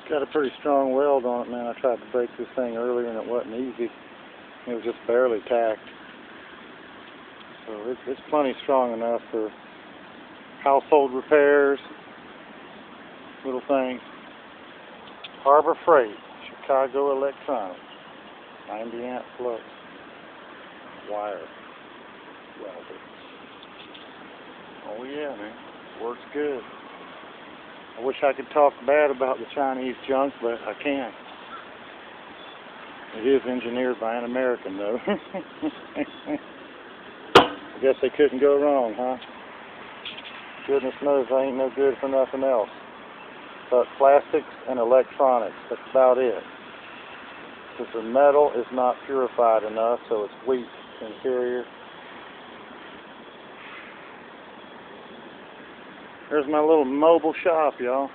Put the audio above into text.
Got a pretty strong weld on it, man. I tried to break this thing earlier and it wasn't easy. It was just barely tacked. So it's plenty strong enough for household repairs, little things. Harbor Freight, Chicago Electronics, 90 amp flux wire welder. Oh yeah, man, works good. I wish I could talk bad about the Chinese junk, but I can't. It is engineered by an American, though. I guess they couldn't go wrong, huh? Goodness knows I ain't no good for nothing else. But plastics and electronics, that's about it. Because the metal is not purified enough, so it's weak, inferior. There's my little mobile shop, y'all.